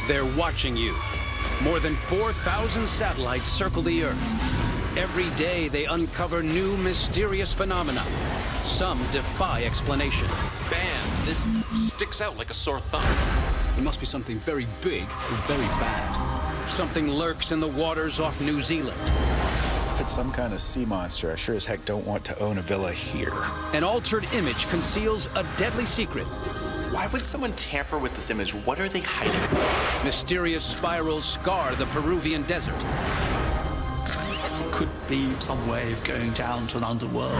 They're watching you. More than 4,000 satellites circle the Earth. Every day they uncover new mysterious phenomena. Some defy explanation. Bam! This sticks out like a sore thumb. It must be something very big or very bad. Something lurks in the waters off New Zealand. If it's some kind of sea monster, I sure as heck don't want to own a villa here. An altered image conceals a deadly secret. Why would someone tamper with this image? What are they hiding? Mysterious spirals scar the Peruvian desert. Could be some way of going down to an underworld.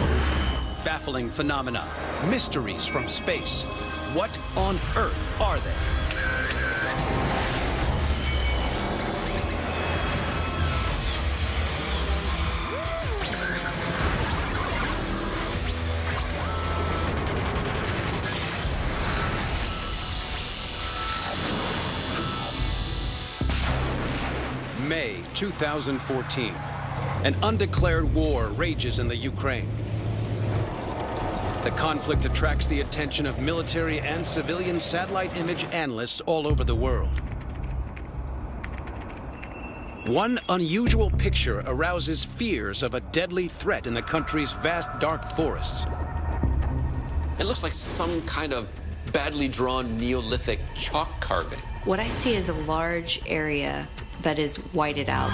Baffling phenomena, mysteries from space. What on earth are they? May 2014. An undeclared war rages in the Ukraine. The conflict attracts the attention of military and civilian satellite image analysts all over the world. One unusual picture arouses fears of a deadly threat in the country's vast dark forests. It looks like some kind of badly drawn Neolithic chalk carving. What I see is a large area that is whited out,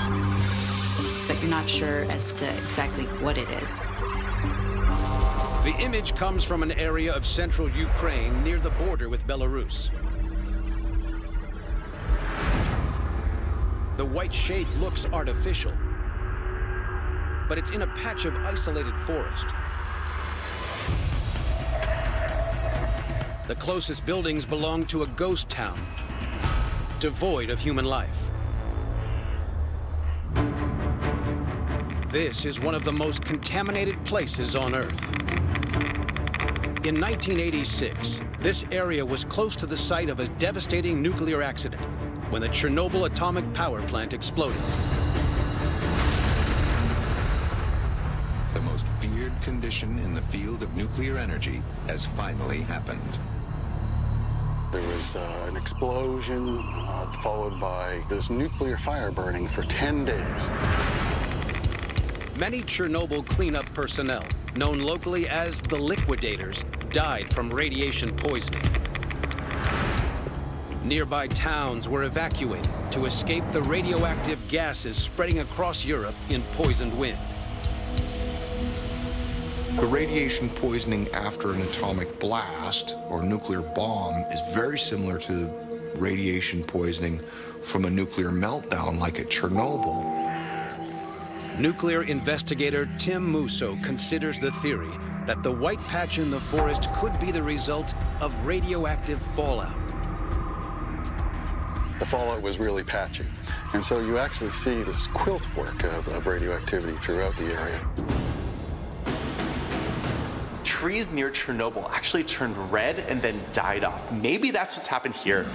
but you're not sure as to exactly what it is. The image comes from an area of central Ukraine near the border with Belarus. The white shade looks artificial, but it's in a patch of isolated forest. The closest buildings belong to a ghost town, devoid of human life. This is one of the most contaminated places on Earth. In 1986, this area was close to the site of a devastating nuclear accident when the Chernobyl atomic power plant exploded. The most feared condition in the field of nuclear energy has finally happened. There was an explosion followed by this nuclear fire burning for 10 days. Many Chernobyl cleanup personnel, known locally as the liquidators, died from radiation poisoning. Nearby towns were evacuated to escape the radioactive gases spreading across Europe in poisoned wind. The radiation poisoning after an atomic blast or nuclear bomb is very similar to radiation poisoning from a nuclear meltdown like at Chernobyl. Nuclear investigator Tim Musso considers the theory that the white patch in the forest could be the result of radioactive fallout. The fallout was really patchy, and so you actually see this quilt work of radioactivity throughout the area. Trees near Chernobyl actually turned red and then died off. Maybe that's what's happened here.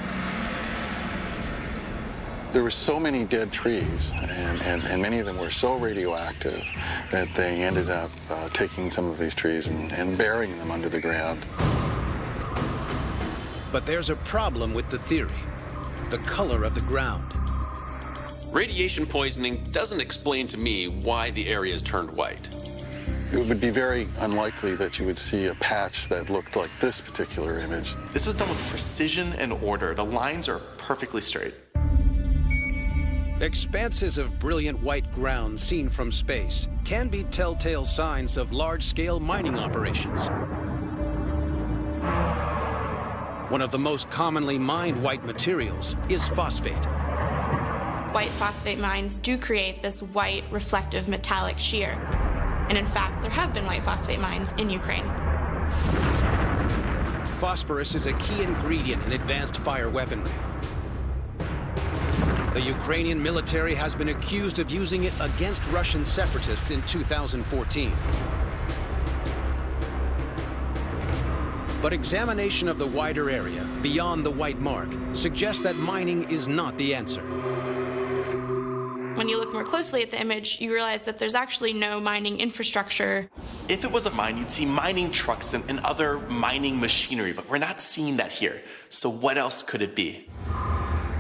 There were so many dead trees, and many of them were so radioactive that they ended up taking some of these trees and burying them under the ground. But there's a problem with the theory: the color of the ground. Radiation poisoning doesn't explain to me why the area is turned white. It would be very unlikely that you would see a patch that looked like this particular image. This was done with precision and order. The lines are perfectly straight. Expanses of brilliant white ground seen from space can be telltale signs of large-scale mining operations. One of the most commonly mined white materials is phosphate. White phosphate mines do create this white, reflective, metallic shear. And in fact, there have been white phosphate mines in Ukraine. Phosphorus is a key ingredient in advanced fire weaponry. The Ukrainian military has been accused of using it against Russian separatists in 2014. But examination of the wider area, beyond the white mark, suggests that mining is not the answer. When you look more closely at the image, you realize that there's actually no mining infrastructure. If it was a mine, you'd see mining trucks and other mining machinery, but we're not seeing that here. So what else could it be?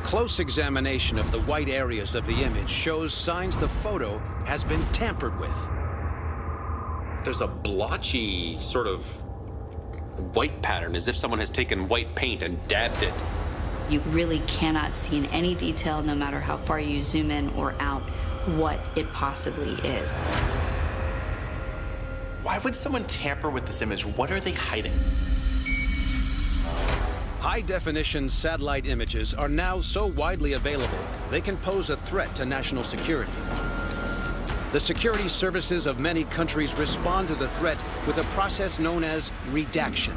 close examination of the white areas of the image shows signs the photo has been tampered with. There's a blotchy sort of white pattern, as if someone has taken white paint and dabbed it. You really cannot see in any detail, no matter how far you zoom in or out, what it possibly is. Why would someone tamper with this image? What are they hiding? High-definition satellite images are now so widely available, they can pose a threat to national security. The security services of many countries respond to the threat with a process known as redaction.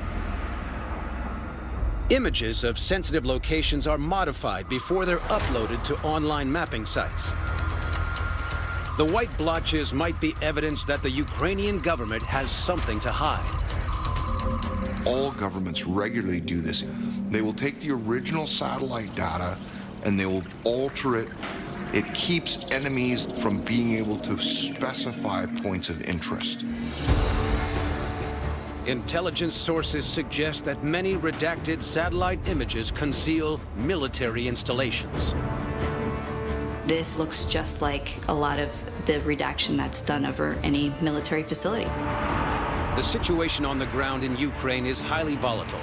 Images of sensitive locations are modified before they're uploaded to online mapping sites. The white blotches might be evidence that the Ukrainian government has something to hide. All governments regularly do this. They will take the original satellite data and they will alter it. It keeps enemies from being able to specify points of interest. Intelligence sources suggest that many redacted satellite images conceal military installations. This looks just like a lot of the redaction that's done over any military facility. The situation on the ground in Ukraine is highly volatile.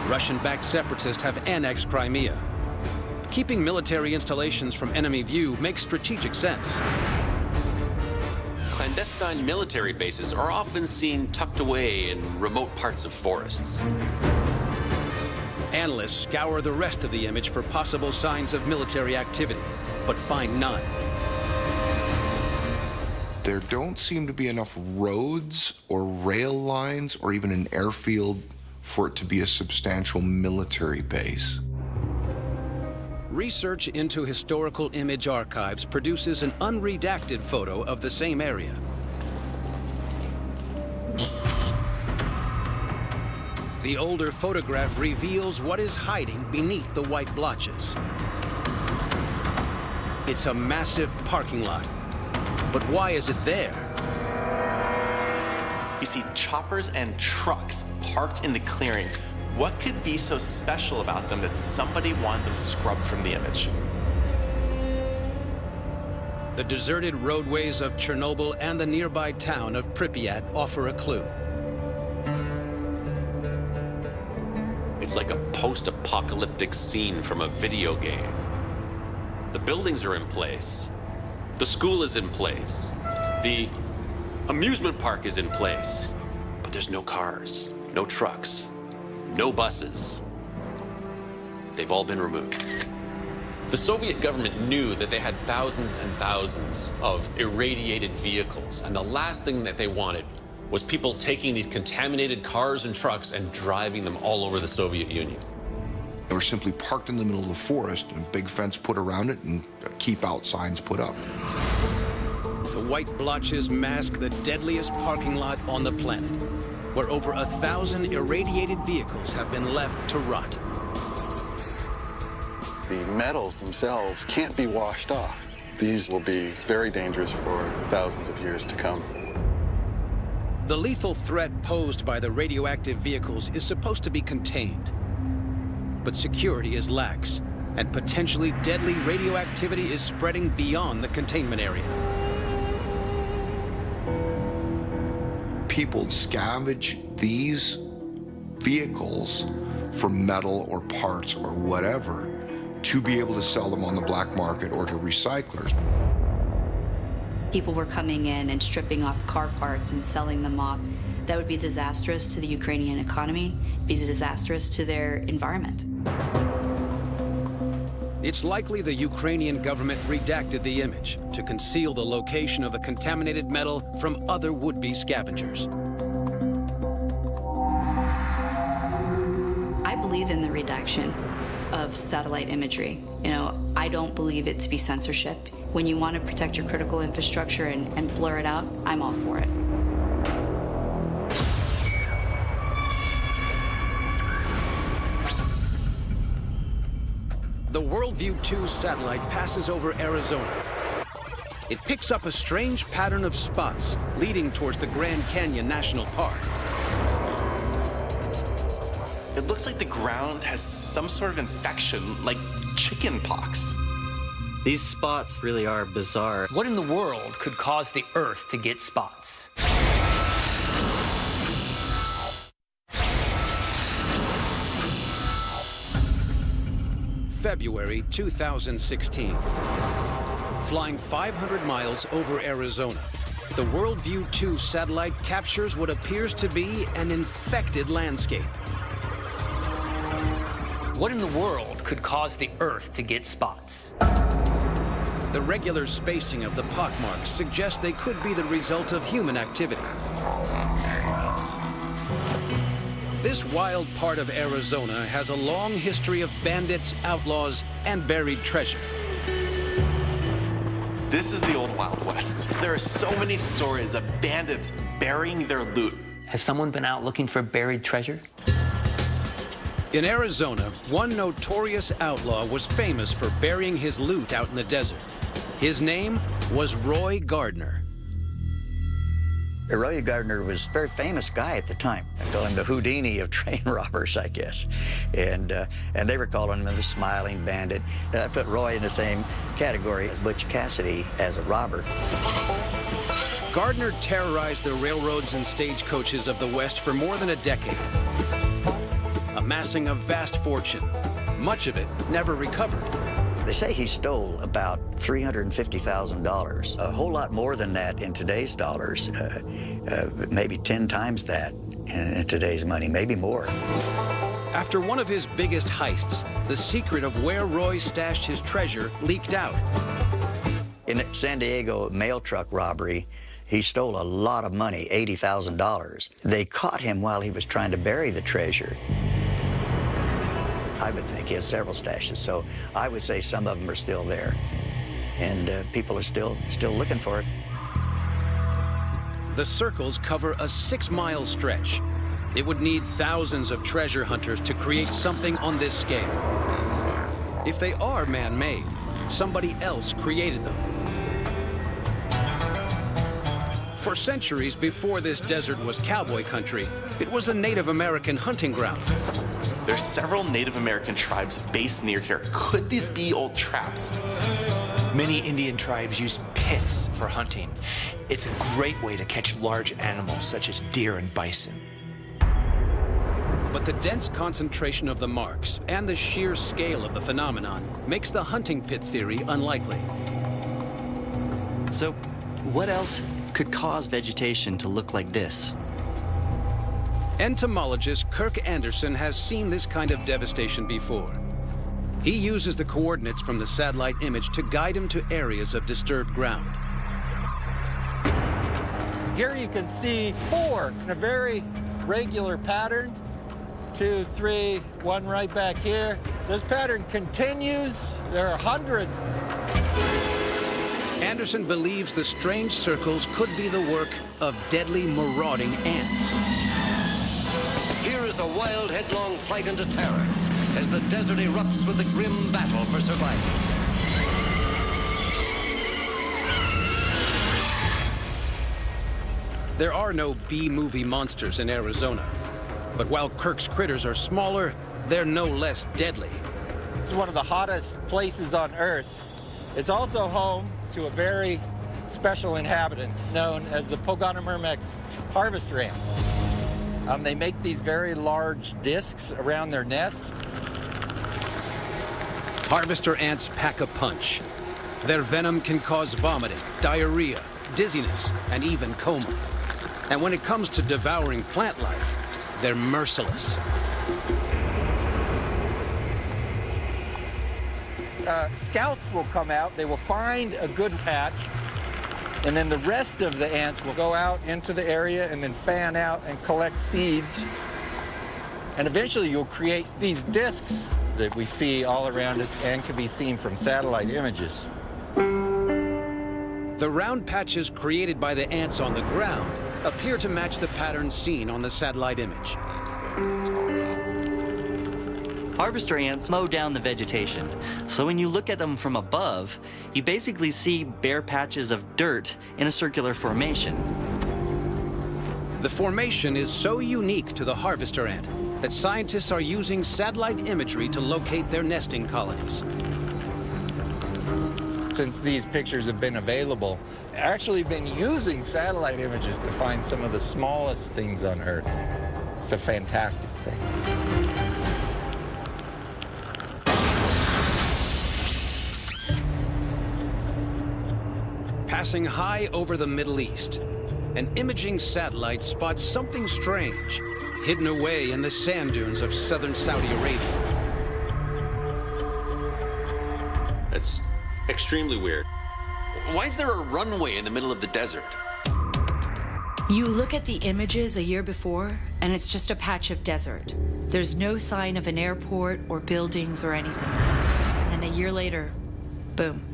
Russian-backed separatists have annexed Crimea. Keeping military installations from enemy view makes strategic sense. Clandestine military bases are often seen tucked away in remote parts of forests. Analysts scour the rest of the image for possible signs of military activity, but find none. There don't seem to be enough roads or rail lines or even an airfield for it to be a substantial military base. Research into historical image archives produces an unredacted photo of the same area. The older photograph reveals what is hiding beneath the white blotches. It's a massive parking lot. But why is it there? You see choppers and trucks parked in the clearing. What could be so special about them that somebody wanted them scrubbed from the image? The deserted roadways of Chernobyl and the nearby town of Pripyat offer a clue. It's like a post-apocalyptic scene from a video game. The buildings are in place. The school is in place. The amusement park is in place. But there's no cars, no trucks, no buses. They've all been removed. The Soviet government knew that they had thousands and thousands of irradiated vehicles, and the last thing that they wanted was people taking these contaminated cars and trucks and driving them all over the Soviet Union. They were simply parked in the middle of the forest and a big fence put around it and keep out signs put up. The white blotches mask the deadliest parking lot on the planet, where over 1,000 irradiated vehicles have been left to rot. The metals themselves can't be washed off. These will be very dangerous for thousands of years to come. The lethal threat posed by the radioactive vehicles is supposed to be contained. But security is lax, and potentially deadly radioactivity is spreading beyond the containment area. People scavenge these vehicles for metal or parts or whatever to be able to sell them on the black market or to recyclers. People were coming in and stripping off car parts and selling them off. That would be disastrous to the Ukrainian economy, be disastrous to their environment. It's likely the Ukrainian government redacted the image to conceal the location of the contaminated metal from other would-be scavengers. I believe in the redaction of satellite imagery. You know, I don't believe it to be censorship. When you want to protect your critical infrastructure and blur it out, I'm all for it. The WorldView 2 satellite passes over Arizona. It picks up a strange pattern of spots leading towards the Grand Canyon National Park. It looks looks like the ground has some sort of infection, like chicken pox. These spots really are bizarre. What in the world could cause the Earth to get spots? February 2016. Flying 500 miles over Arizona, the WorldView 2 satellite captures what appears to be an infected landscape. What in the world could cause the Earth to get spots? The regular spacing of the pockmarks suggests they could be the result of human activity. This wild part of Arizona has a long history of bandits, outlaws, and buried treasure. This is the old Wild West. There are so many stories of bandits burying their loot. Has someone been out looking for buried treasure? In Arizona, one notorious outlaw was famous for burying his loot out in the desert. His name was Roy Gardner. Roy Gardner was a very famous guy at the time. I call him the Houdini of train robbers, I guess. And they were calling him the Smiling Bandit. I put Roy in the same category as Butch Cassidy as a robber. Gardner terrorized the railroads and stagecoaches of the West for more than a decade, amassing a vast fortune. Much of it never recovered. They say he stole about $350,000, a whole lot more than that in today's dollars, maybe 10 times that in today's money, maybe more. After one of his biggest heists, the secret of where Roy stashed his treasure leaked out. In a San Diego mail truck robbery, he stole a lot of money, $80,000. They caught him while he was trying to bury the treasure. I would think he has several stashes, so I would say some of them are still there. And people are still looking for it. The circles cover a 6-mile stretch. It would need thousands of treasure hunters to create something on this scale. If they are man-made, somebody else created them. For centuries before this desert was cowboy country, it was a Native American hunting ground. There's several Native American tribes based near here. Could these be old traps? Many Indian tribes use pits for hunting. It's a great way to catch large animals such as deer and bison. But the dense concentration of the marks and the sheer scale of the phenomenon makes the hunting pit theory unlikely. So, what else could cause vegetation to look like this? Entomologist Kirk Anderson has seen this kind of devastation before. He uses the coordinates from the satellite image to guide him to areas of disturbed ground. Here you can see 4 in a very regular pattern. 2, 3, 1 right back here. This pattern continues. There are hundreds. Anderson believes the strange circles could be the work of deadly marauding ants. Here is a wild, headlong flight into terror as the desert erupts with a grim battle for survival. There are no B-movie monsters in Arizona. But while Kirk's critters are smaller, they're no less deadly. This is one of the hottest places on Earth. It's also home to a very special inhabitant known as the Pogonomyrmex harvester ant. They make these very large discs around their nests. Harvester ants pack a punch. Their venom can cause vomiting, diarrhea, dizziness, and even coma. And when it comes to devouring plant life, they're merciless. Scouts will come out, they will find a good patch, and then the rest of the ants will go out into the area and then fan out and collect seeds. And eventually you'll create these discs that we see all around us and can be seen from satellite images. The round patches created by the ants on the ground appear to match the pattern seen on the satellite image. Harvester ants mow down the vegetation, so when you look at them from above, you basically see bare patches of dirt in a circular formation. The formation is so unique to the harvester ant that scientists are using satellite imagery to locate their nesting colonies. Since these pictures have been available, I've actually been using satellite images to find some of the smallest things on Earth. It's a fantastic thing. Passing high over the Middle East, an imaging satellite spots something strange, hidden away in the sand dunes of southern Saudi Arabia. It's extremely weird. Why is there a runway in the middle of the desert? You look at the images a year before, and it's just a patch of desert. There's no sign of an airport or buildings or anything. And then a year later, boom.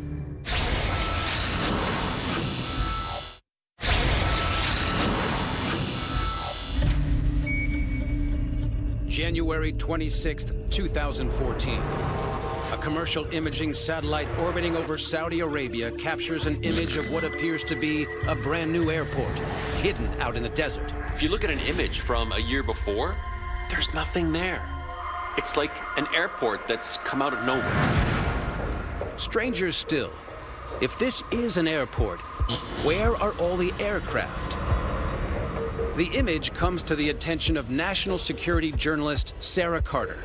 January 26th, 2014. A commercial imaging satellite orbiting over Saudi Arabia captures an image of what appears to be a brand new airport, hidden out in the desert. If you look at an image from a year before, there's nothing there. It's like an airport that's come out of nowhere. Stranger still, if this is an airport, where are all the aircraft? The image comes to the attention of national security journalist Sarah Carter.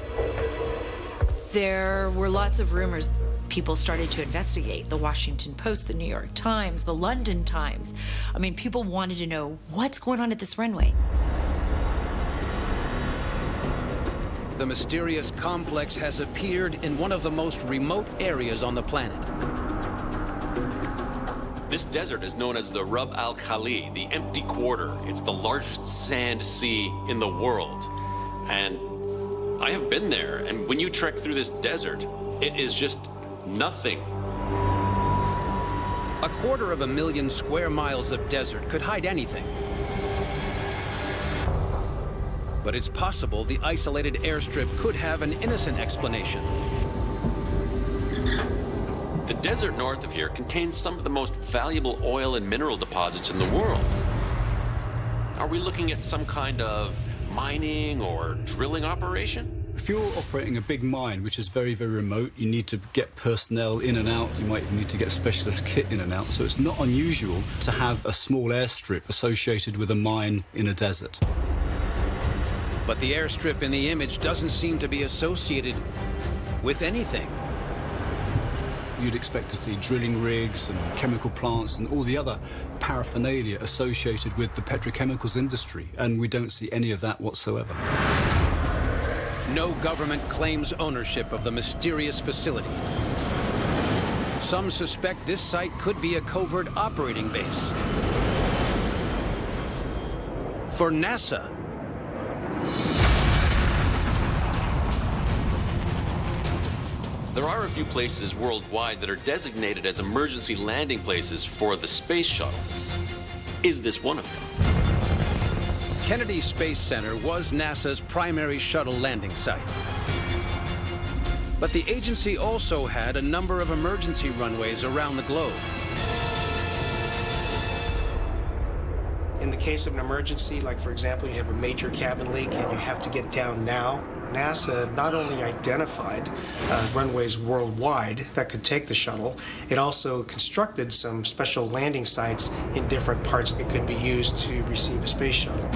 There were lots of rumors. People started to investigate. The Washington Post, the New York Times, the London Times. I mean, people wanted to know what's going on at this runway. The mysterious complex has appeared in one of the most remote areas on the planet. This desert is known as the Rub al Khali, the empty quarter. It's the largest sand sea in the world. And I have been there, and when you trek through this desert, it is just nothing. 250,000 square miles of desert could hide anything. But it's possible the isolated airstrip could have an innocent explanation. The desert north of here contains some of the most valuable oil and mineral deposits in the world. Are we looking at some kind of mining or drilling operation? If you're operating a big mine, which is very, very remote, you need to get personnel in and out. You might even need to get specialist kit in and out. So it's not unusual to have a small airstrip associated with a mine in a desert. But the airstrip in the image doesn't seem to be associated with anything. You'd expect to see drilling rigs and chemical plants and all the other paraphernalia associated with the petrochemicals industry, and we don't see any of that whatsoever. No government claims ownership of the mysterious facility. Some suspect this site could be a covert operating base for NASA. There are a few places worldwide that are designated as emergency landing places for the space shuttle. Is this one of them? Kennedy Space Center was NASA's primary shuttle landing site. But the agency also had a number of emergency runways around the globe. In the case of an emergency, like for example, you have a major cabin leak and you have to get down now, NASA not only identified runways worldwide that could take the shuttle, it also constructed some special landing sites in different parts that could be used to receive a space shuttle.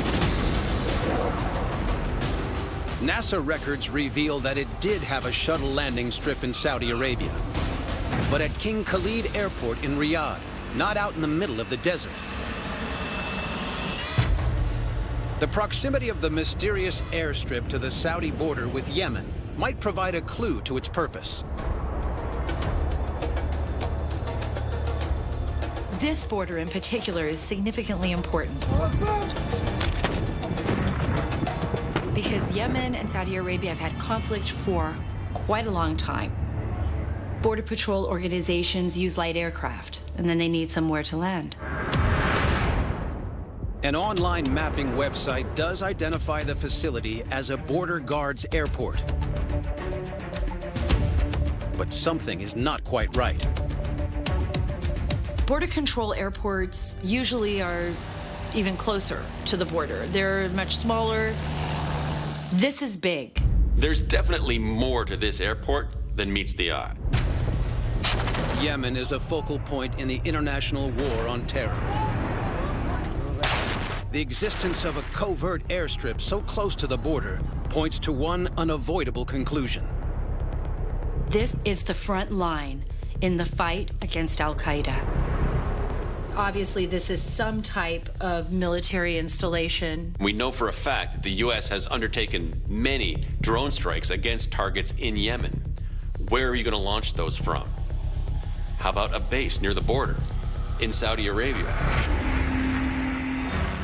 NASA records reveal that it did have a shuttle landing strip in Saudi Arabia, but at King Khalid Airport in Riyadh, not out in the middle of the desert. The proximity of the mysterious airstrip to the Saudi border with Yemen might provide a clue to its purpose. This border in particular is significantly important because Yemen and Saudi Arabia have had conflict for quite a long time. Border Patrol organizations use light aircraft, and then they need somewhere to land. An online mapping website does identify the facility as a Border Guards airport. But something is not quite right. Border control airports usually are even closer to the border. They're much smaller. This is big. There's definitely more to this airport than meets the eye. Yemen is a focal point in the international war on terror. The existence of a covert airstrip so close to the border points to one unavoidable conclusion. This is the front line in the fight against Al-Qaeda. Obviously, this is some type of military installation. We know for a fact that the U.S. has undertaken many drone strikes against targets in Yemen. Where are you going to launch those from? How about a base near the border in Saudi Arabia?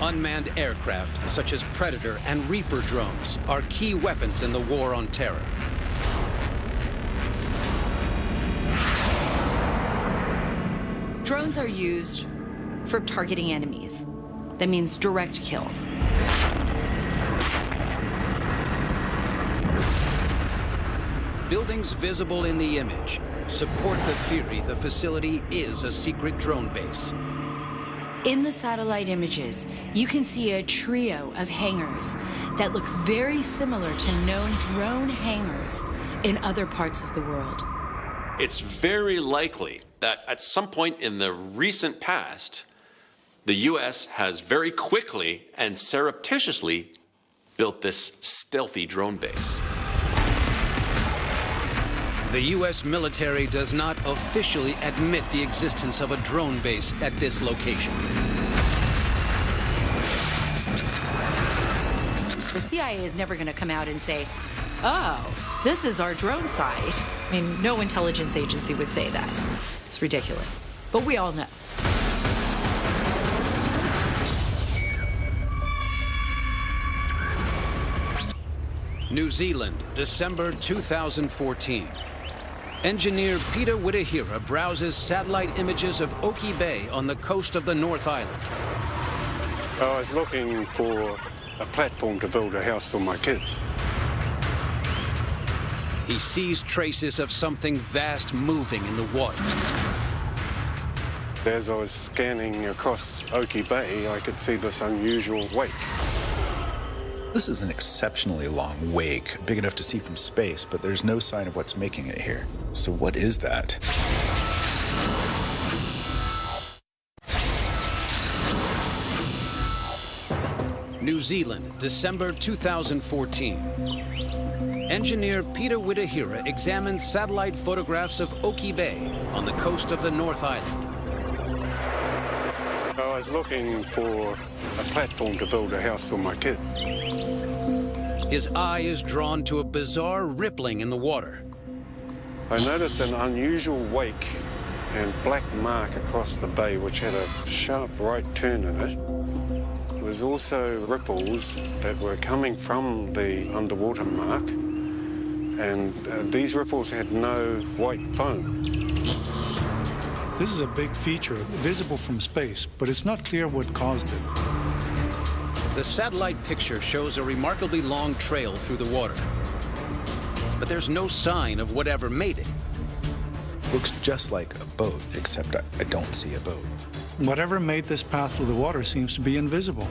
Unmanned aircraft, such as Predator and Reaper drones, are key weapons in the war on terror. Drones are used for targeting enemies. That means direct kills. Buildings visible in the image support the theory the facility is a secret drone base. In the satellite images, you can see a trio of hangars that look very similar to known drone hangars in other parts of the world. It's very likely that at some point in the recent past, the U.S. has very quickly and surreptitiously built this stealthy drone base. The U.S. military does not officially admit the existence of a drone base at this location. The CIA is never going to come out and say, oh, this is our drone site. I mean, no intelligence agency would say that. It's ridiculous. But we all know. New Zealand, December 2014. Engineer Peter Witahira browses satellite images of Oki Bay on the coast of the North Island. I was looking for a platform to build a house for my kids. He sees traces of something vast moving in the waters. As I was scanning across Oki Bay, I could see this unusual wake. This is an exceptionally long wake, big enough to see from space, but there's no sign of what's making it here. So what is that? New Zealand, December 2014. Engineer Peter Witahira examines satellite photographs of Oki Bay on the coast of the North Island. I was looking for a platform to build a house for my kids. His eye is drawn to a bizarre rippling in the water. I noticed an unusual wake and black mark across the bay, which had a sharp right turn in it. There was also ripples that were coming from the underwater mark, and these ripples had no white foam. This is a big feature, visible from space, but it's not clear what caused it. The satellite picture shows a remarkably long trail through the water. But there's no sign of whatever made it. Looks just like a boat, except I don't see a boat. Whatever made this path through the water seems to be invisible.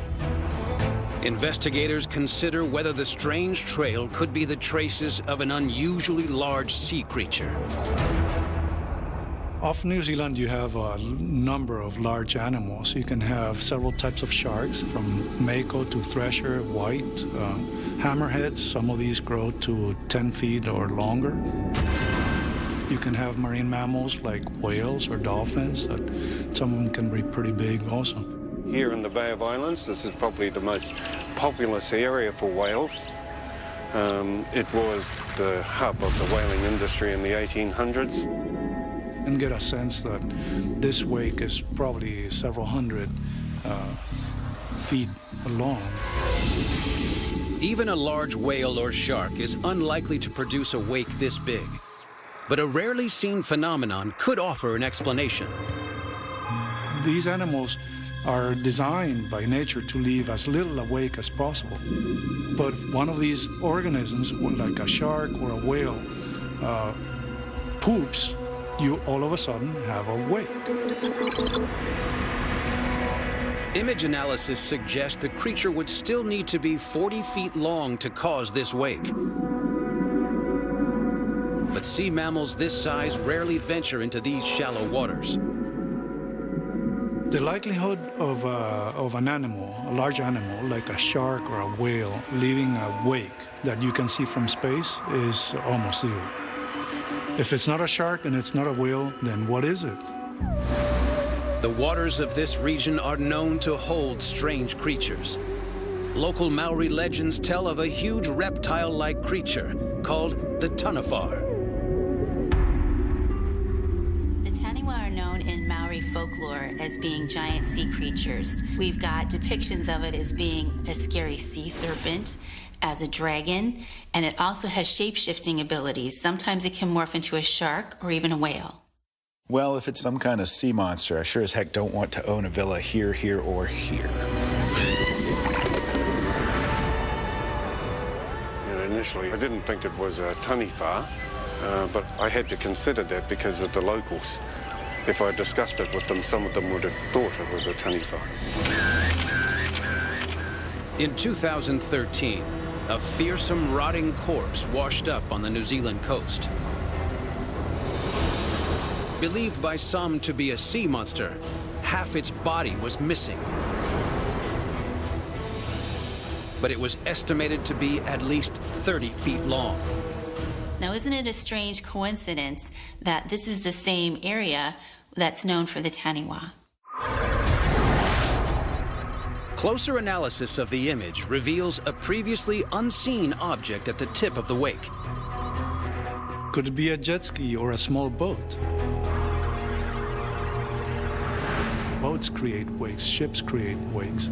Investigators consider whether the strange trail could be the traces of an unusually large sea creature. Off New Zealand, you have a number of large animals. You can have several types of sharks, from mako to thresher, white, hammerheads. Some of these grow to 10 feet or longer. You can have marine mammals like whales or dolphins. Some of them can be pretty big also. Here in the Bay of Islands, this is probably the most populous area for whales. It was the hub of the whaling industry in the 1800s. And get a sense that this wake is probably several hundred feet long. Even a large whale or shark is unlikely to produce a wake this big. But a rarely seen phenomenon could offer an explanation. These animals are designed by nature to leave as little a wake as possible. But one of these organisms, like a shark or a whale, poops, you all of a sudden have a wake. Image analysis suggests the creature would still need to be 40 feet long to cause this wake. But sea mammals this size rarely venture into these shallow waters. The likelihood of an animal, a large animal like a shark or a whale, leaving a wake that you can see from space is almost zero. If it's not a shark and it's not a whale, then what is it? The waters of this region are known to hold strange creatures. Local Maori legends tell of a huge reptile-like creature called the Tanafar. The Taniwha are known in Maori folklore as being giant sea creatures. We've got depictions of it as being a scary sea serpent, as a dragon, and it also has shape-shifting abilities. Sometimes it can morph into a shark or even a whale. Well, if it's some kind of sea monster, I sure as heck don't want to own a villa here, here, or here. Initially, I didn't think it was a Tanifar, but I had to consider that because of the locals. If I discussed it with them, some of them would have thought it was a Tanifar. In 2013, a fearsome, rotting corpse washed up on the New Zealand coast. Believed by some to be a sea monster, half its body was missing. But it was estimated to be at least 30 feet long. Now, isn't it a strange coincidence that this is the same area that's known for the Taniwha? Closer analysis of the image reveals a previously unseen object at the tip of the wake. Could it be a jet ski or a small boat? Boats create wakes, ships create wakes.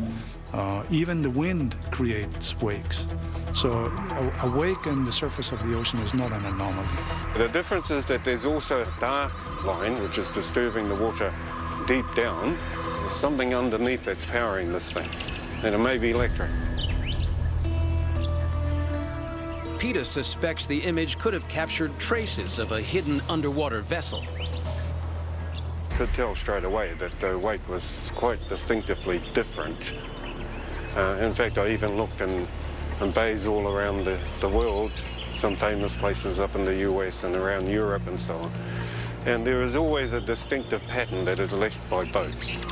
Even the wind creates wakes. So a wake in the surface of the ocean is not an anomaly. The difference is that there's also a dark line, which is disturbing the water deep down. There's something underneath that's powering this thing, and it may be electric. PETA suspects the image could have captured traces of a hidden underwater vessel. Could tell straight away that the wake was quite distinctively different. In fact, I even looked in bays all around the world, some famous places up in the US and around Europe and so on. And there is always a distinctive pattern that is left by boats.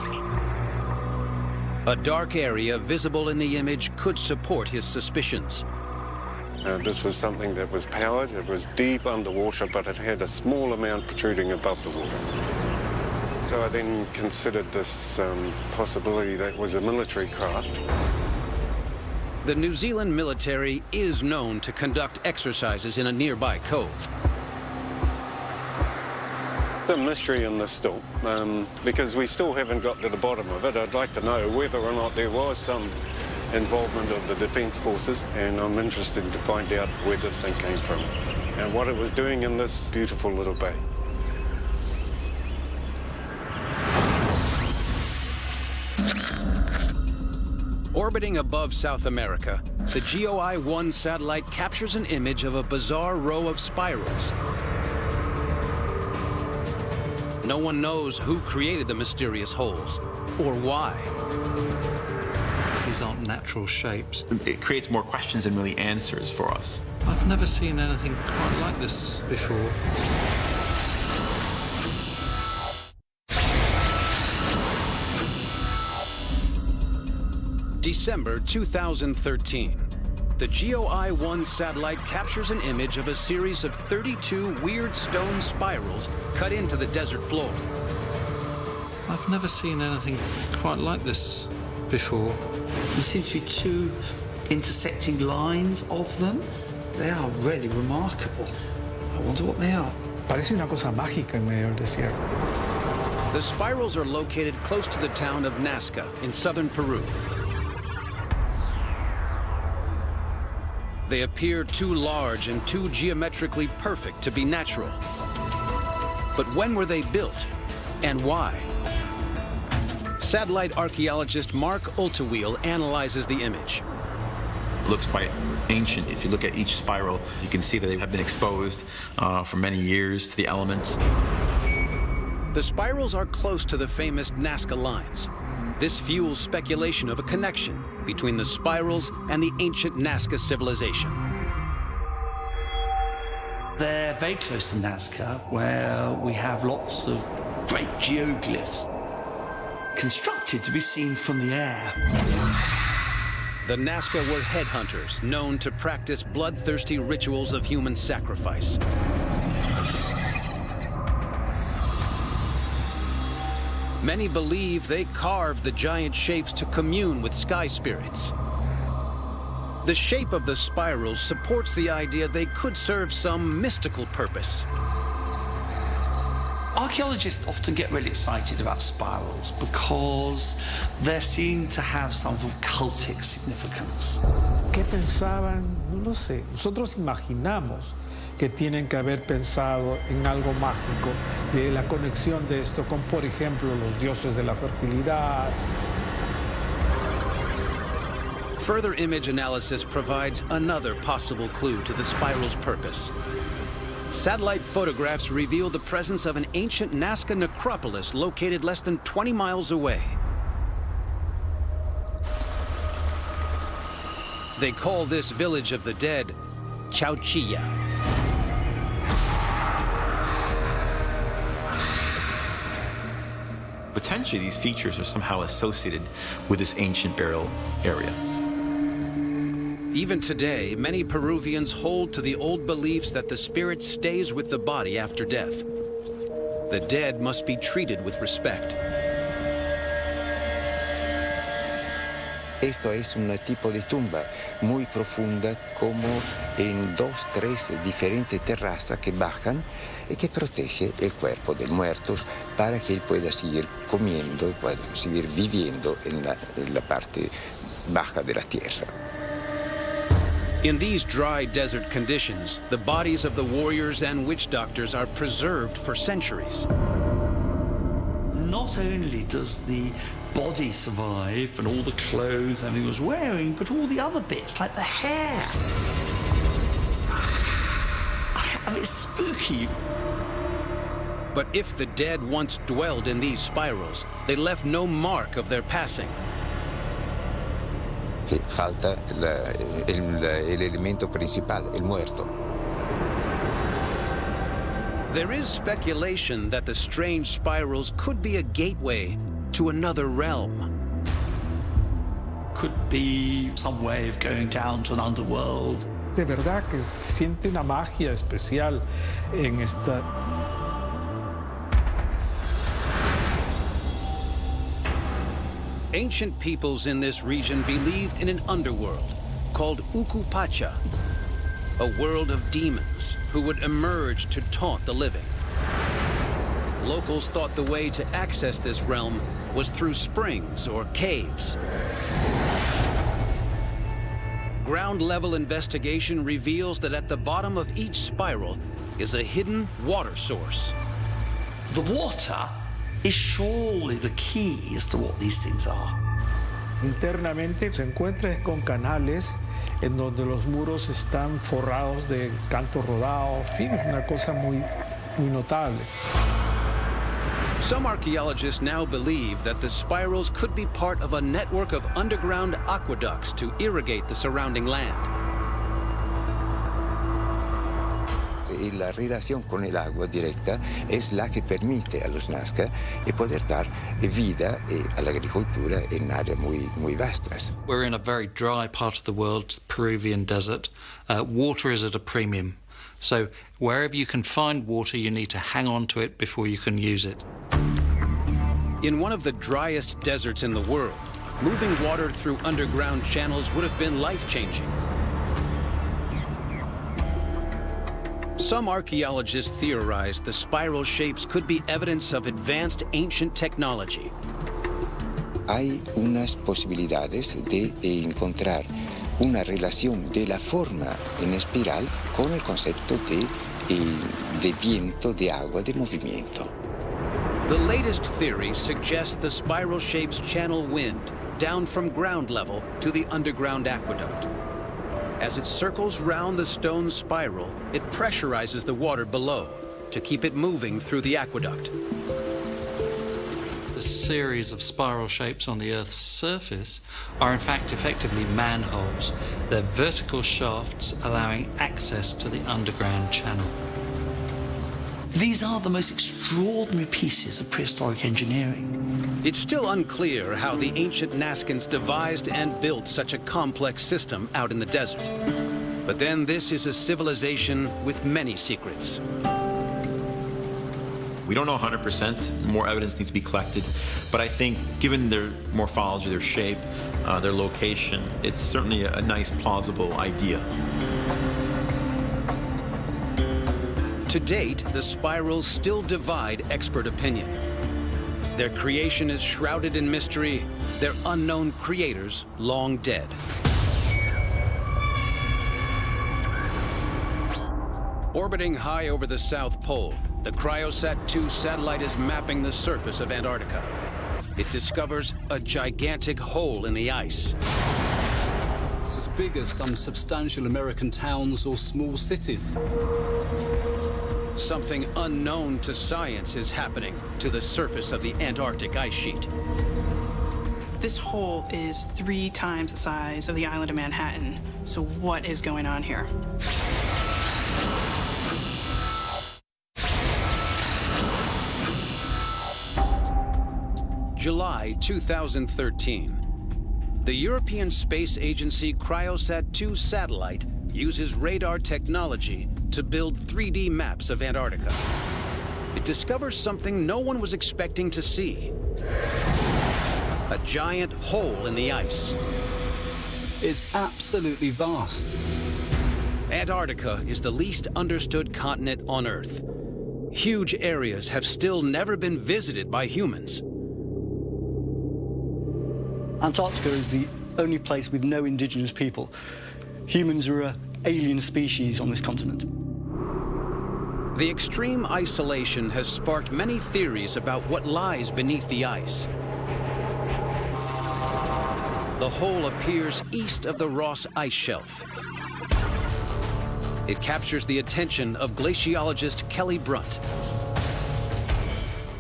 A dark area visible in the image could support his suspicions. This was something that was powered. It was deep underwater, but it had a small amount protruding above the water. So I then considered this possibility that it was a military craft. The New Zealand military is known to conduct exercises in a nearby cove. There's a mystery in this still, because we still haven't got to the bottom of it. I'd like to know whether or not there was some involvement of the Defence Forces, and I'm interested to find out where this thing came from and what it was doing in this beautiful little bay. Orbiting above South America, the GOI-1 satellite captures an image of a bizarre row of spirals. No one knows who created the mysterious holes or why. These aren't natural shapes. It creates more questions than really answers for us. I've never seen anything quite like this before. December 2013. The GOI-1 satellite captures an image of a series of 32 weird stone spirals cut into the desert floor. I've never seen anything quite like this before. There seem to be two intersecting lines of them. They are really remarkable. I wonder what they are. Parece una cosa mágica en medio del desierto. The spirals are located close to the town of Nazca in southern Peru. They appear too large and too geometrically perfect to be natural. But when were they built, and why? Satellite archaeologist Mark Oltewiel analyzes the image. It looks quite ancient. If you look at each spiral, you can see that they have been exposed for many years to the elements. The spirals are close to the famous Nazca lines. this fuels speculation of a connection between the spirals and the ancient Nazca civilization. They're very close to Nazca, where we have lots of great geoglyphs constructed to be seen from the air. The Nazca were headhunters known to practice bloodthirsty rituals of human sacrifice. Many believe they carved the giant shapes to commune with sky spirits. The shape of the spirals supports the idea they could serve some mystical purpose. Archaeologists often get really excited about spirals because they're seen to have some sort of cultic significance. ¿Qué pensaban? No lo sé. Nosotros imaginamos que tienen que haber pensado en algo mágico, de la conexión de esto con, por ejemplo, los dioses de la fertilidad. Further image analysis provides another possible clue to the spiral's purpose. Satellite photographs reveal the presence of an ancient Nazca necropolis located less than 20 miles away. They call this village of the dead Chauchilla. Potentially, these features are somehow associated with this ancient burial area. Even today, many Peruvians hold to the old beliefs that the spirit stays with the body after death. The dead must be treated with respect. Esto es un tipo de tumba muy profunda, como en 2, 3 diferentes terrazas que bajan y que protege el cuerpo del muerto para que él pueda seguir comiendo y pueda seguir viviendo en la parte baja de la tierra. In these dry desert conditions, the bodies of the warriors and witch doctors are preserved for centuries. Not only does the body survive and all the clothes and he was wearing, but all the other bits, like the hair. I mean, it's spooky. But if the dead once dwelled in these spirals, they left no mark of their passing. Que falta el elemento principal, el muerto. There is speculation that the strange spirals could be a gateway to another realm. Could be some way of going down to an underworld. De verdad que siente una magia especial en esta. Ancient peoples in this region believed in an underworld called Ukupacha, a world of demons who would emerge to taunt the living. Locals thought the way to access this realm was through springs or caves. Ground-level investigation reveals that at the bottom of each spiral is a hidden water source. The water is surely the key as to what these things are. Internamente se encuentra con canales en donde los muros están forrados de canto rodado. En fin, es una cosa muy notable. Some archaeologists now believe that the spirals could be part of a network of underground aqueducts to irrigate the surrounding land. Y la relación con el agua directa es la que permite a los Nazca poder dar vida a la agricultura en áreas muy vastas. We're in a very dry part of the world, Peruvian desert. Water is at a premium. So wherever you can find water, you need to hang on to it before you can use it. In one of the driest deserts in the world, moving water through underground channels would have been life-changing. Some archaeologists theorize the spiral shapes could be evidence of advanced ancient technology. Hay unas posibilidades de encontrar una relación de la forma en espiral con el concepto de viento, de agua, de movimiento. The latest theory suggests the spiral shapes channel wind down from ground level to the underground aqueduct. As it circles round the stone spiral, it pressurizes the water below to keep it moving through the aqueduct. The series of spiral shapes on the Earth's surface are in fact effectively manholes. They're vertical shafts allowing access to the underground channel. These are the most extraordinary pieces of prehistoric engineering. It's still unclear how the ancient Nazcans devised and built such a complex system out in the desert. But then this is a civilization with many secrets. We don't know 100%. More evidence needs to be collected. But I think given their morphology, their shape, their location, it's certainly a nice, plausible idea. To date, the spirals still divide expert opinion. Their creation is shrouded in mystery, their unknown creators long dead. Orbiting high over the South Pole, the Cryosat-2 satellite is mapping the surface of Antarctica. It discovers a gigantic hole in the ice. It's as big as some substantial American towns or small cities. Something unknown to science is happening to the surface of the Antarctic ice sheet. This hole is 3 times the size of the island of Manhattan. So what is going on here? July 2013. The European Space Agency Cryosat-2 satellite uses radar technology to build 3D maps of Antarctica. It discovers something no one was expecting to see. A giant hole in the ice. It's absolutely vast. Antarctica is the least understood continent on Earth. Huge areas have still never been visited by humans. Antarctica is the only place with no indigenous people. Humans are an alien species on this continent. The extreme isolation has sparked many theories about what lies beneath the ice. The hole appears east of the Ross Ice Shelf. It captures the attention of glaciologist Kelly Brunt.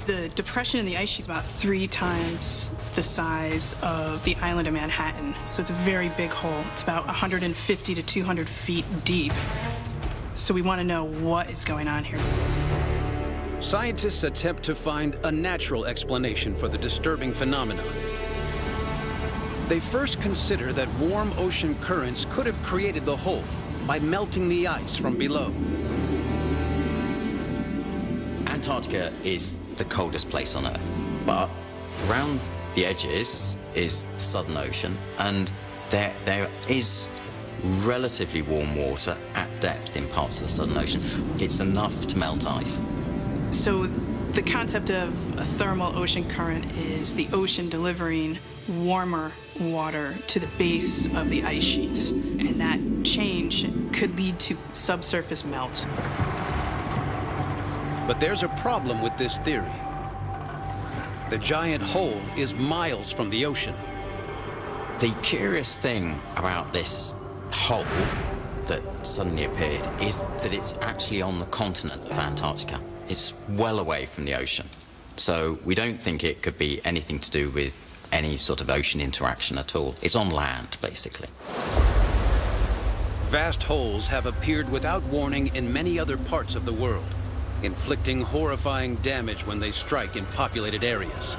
The depression in the ice sheet is about 3 times the size of the island of Manhattan. So it's a very big hole. It's about 150 to 200 feet deep. So we want to know what is going on here. Scientists attempt to find a natural explanation for the disturbing phenomenon. They first consider that warm ocean currents could have created the hole by melting the ice from below. Antarctica is the coldest place on Earth, but around the edges is the Southern Ocean, and there is relatively warm water at depth in parts of the Southern Ocean. It's enough to melt ice. So the concept of a thermal ocean current is the ocean delivering warmer water to the base of the ice sheets, and that change could lead to subsurface melt. But there's a problem with this theory. The giant hole is miles from the ocean. The curious thing about this hole that suddenly appeared is that it's actually on the continent of Antarctica. It's well away from the ocean. So we don't think it could be anything to do with any sort of ocean interaction at all. It's on land, basically. Vast holes have appeared without warning in many other parts of the world, inflicting horrifying damage when they strike in populated areas.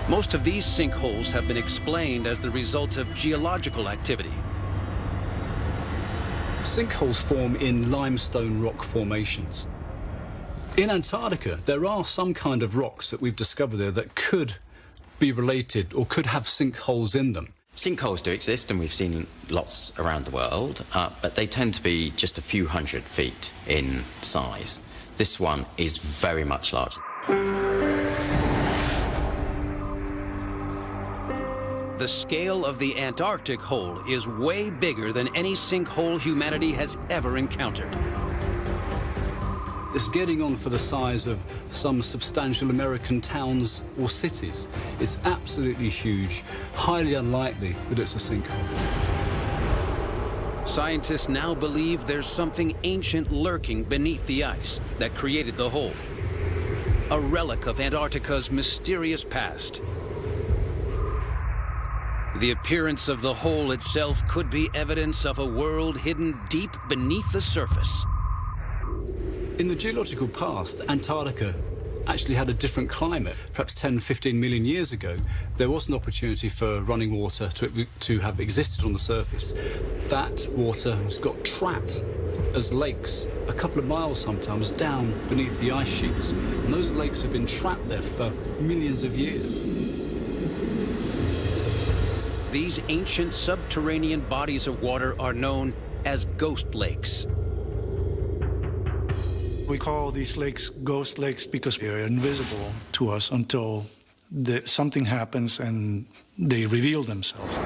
Most of these sinkholes have been explained as the result of geological activity. Sinkholes form in limestone rock formations. In Antarctica, there are some kind of rocks that we've discovered there that could be related or could have sinkholes in them. Sinkholes do exist, and we've seen lots around the world, but they tend to be just a few hundred feet in size. This one is very much larger. The scale of the Antarctic hole is way bigger than any sinkhole humanity has ever encountered. It's getting on for the size of some substantial American towns or cities. It's absolutely huge, highly unlikely that it's a sinkhole. Scientists now believe there's something ancient lurking beneath the ice that created the hole. a relic of Antarctica's mysterious past. The appearance of the hole itself could be evidence of a world hidden deep beneath the surface. In the geological past, Antarctica actually had a different climate. Perhaps 10, 15 million years ago, there was an opportunity for running water to have existed on the surface. That water has got trapped as lakes a couple of miles sometimes down beneath the ice sheets. And those lakes have been trapped there for millions of years. These ancient subterranean bodies of water are known as ghost lakes. We call these lakes ghost lakes because they're invisible to us until something happens and they reveal themselves.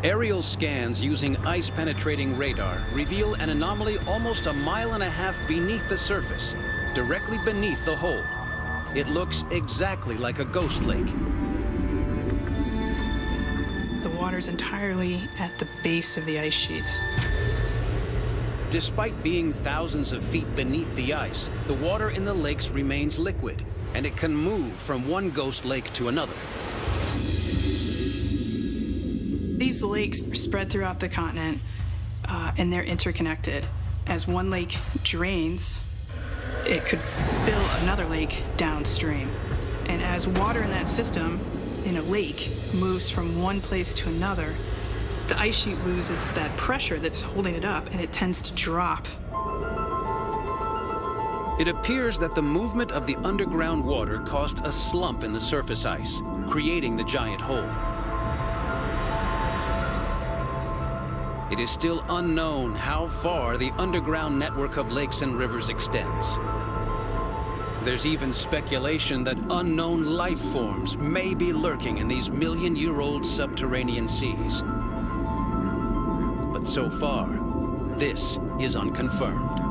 Aerial scans using ice-penetrating radar reveal an anomaly almost a mile and a half beneath the surface, directly beneath the hole. It looks exactly like a ghost lake. The water's entirely at the base of the ice sheets. Despite being thousands of feet beneath the ice, the water in the lakes remains liquid, and it can move from one ghost lake to another. These lakes are spread throughout the continent, and they're interconnected. As one lake drains, it could fill another lake downstream. And as water in that system, in a lake, moves from one place to another, the ice sheet loses that pressure that's holding it up, and it tends to drop. It appears that the movement of the underground water caused a slump in the surface ice, creating the giant hole. It is still unknown how far the underground network of lakes and rivers extends. There's even speculation that unknown life forms may be lurking in these million-year-old subterranean seas. But so far, this is unconfirmed.